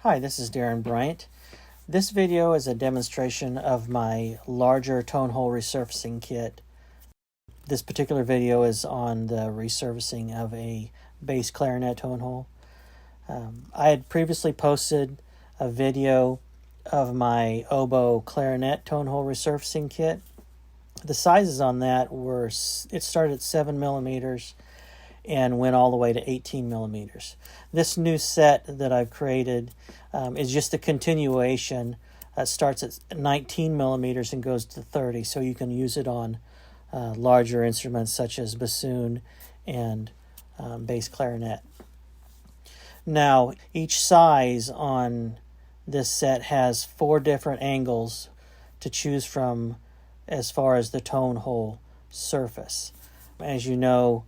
Hi, this is Darren Bryant. This video is a demonstration of my larger Tonehole resurfacing kit. This particular video is on the resurfacing of a bass clarinet Tonehole. I had previously posted a video of my oboe clarinet Tonehole resurfacing kit. The sizes on that were, it started at 7 millimeters and went all the way to 18 millimeters. This new set that I've created is just a continuation. It starts at 19 millimeters and goes to 30, so you can use it on larger instruments such as bassoon and bass clarinet. Now, each size on this set has 4 different angles to choose from as far as the tone hole surface. As you know,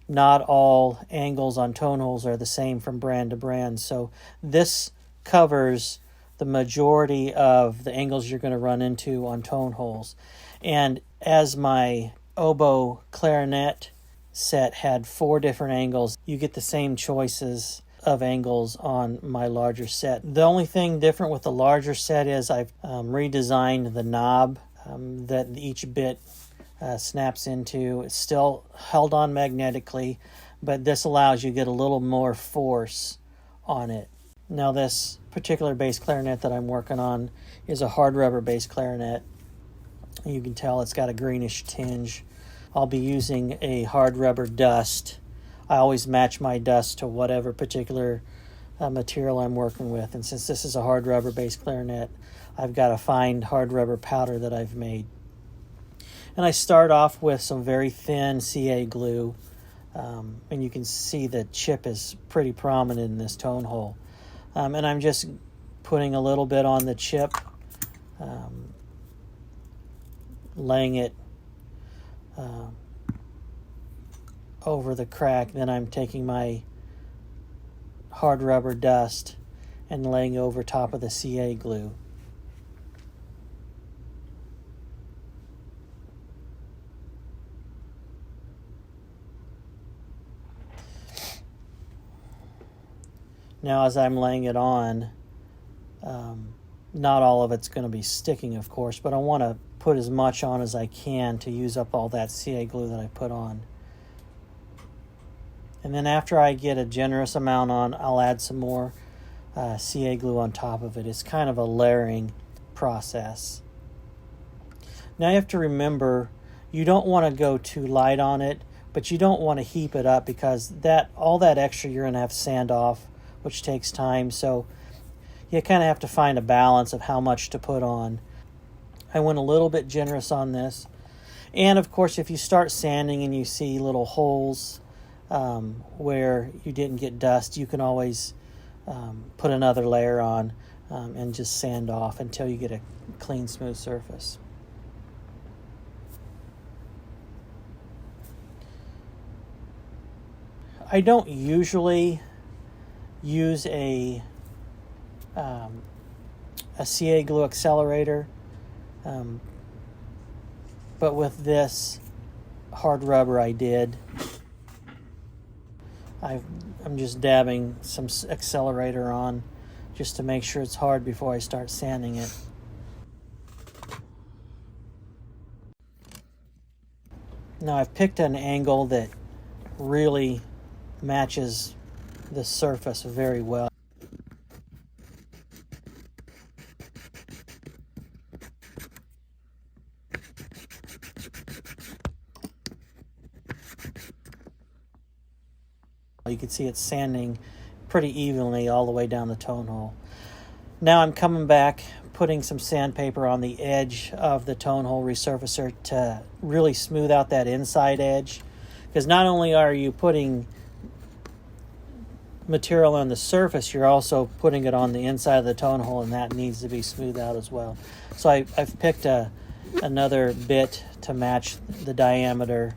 not all angles on tone holes are the same from brand to brand, so this covers the majority of the angles you're going to run into on tone holes. And as my oboe clarinet set had 4 different angles, you get the same choices of angles on my larger set. The only thing different with the larger set is I've redesigned the knob that each bit snaps into. It's still held on magnetically, but this allows you to get a little more force on it. Now, this particular bass clarinet that I'm working on is a hard rubber bass clarinet. You can tell it's got a greenish tinge. I'll be using a hard rubber dust. I always match my dust to whatever particular material I'm working with, and since this is a hard rubber bass clarinet, I've got a fine hard rubber powder that I've made. And I start off with some very thin CA glue, and you can see the chip is pretty prominent in this tone hole. And I'm just putting a little bit on the chip, laying it over the crack. Then I'm taking my hard rubber dust and laying over top of the CA glue. Now, as I'm laying it on, not all of it's going to be sticking, of course, but I want to put as much on as I can to use up all that CA glue that I put on. And then after I get a generous amount on, I'll add some more CA glue on top of it. It's kind of a layering process. Now you have to remember, you don't want to go too light on it, but you don't want to heap it up, because all that extra you're going to have to sand off, which takes time. So you kind of have to find a balance of how much to put on. I went a little bit generous on this. And of course, if you start sanding and you see little holes where you didn't get dust, you can always put another layer on and just sand off until you get a clean, smooth surface. I don't usually use a CA glue accelerator, but with this hard rubber I did. I'm just dabbing some accelerator on just to make sure it's hard before I start sanding it. Now, I've picked an angle that really matches the surface very well. You can see it's sanding pretty evenly all the way down the tone hole. Now I'm coming back, putting some sandpaper on the edge of the tone hole resurfacer to really smooth out that inside edge, because not only are you putting material on the surface, you're also putting it on the inside of the tone hole, and that needs to be smoothed out as well. So I've picked another bit to match the diameter,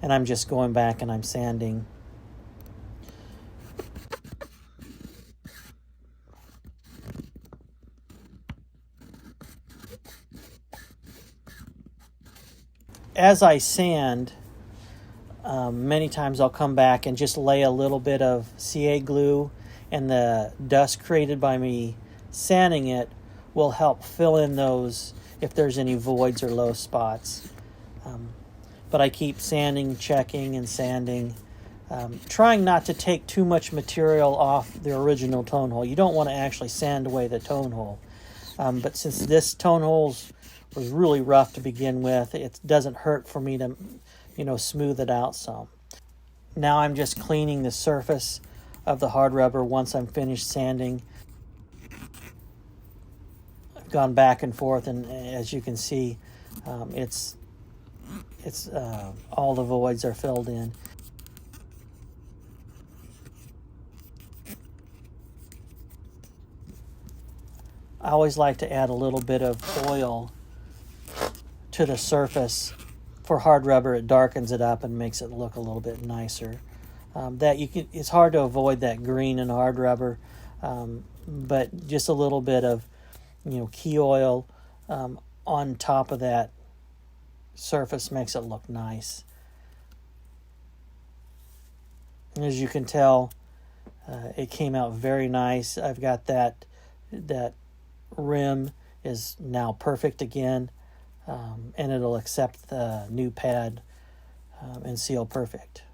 and I'm just going back and I'm sanding. As I sand, many times I'll come back and just lay a little bit of CA glue and the dust created by me sanding it will help fill in those if there's any voids or low spots. But I keep sanding, checking, and sanding, trying not to take too much material off the original tone hole. You don't want to actually sand away the tone hole. But since this tone hole was really rough to begin with, it doesn't hurt for me to, smooth it out some. Now I'm just cleaning the surface of the hard rubber once I'm finished sanding. I've gone back and forth, and as you can see, it's all the voids are filled in. I always like to add a little bit of oil to the surface. For hard rubber, it darkens it up and makes it look a little bit nicer. It's hard to avoid that green in hard rubber, but just a little bit of, key oil on top of that surface makes it look nice. And as you can tell, it came out very nice. I've got that rim is now perfect again, and it'll accept the new pad and seal perfect.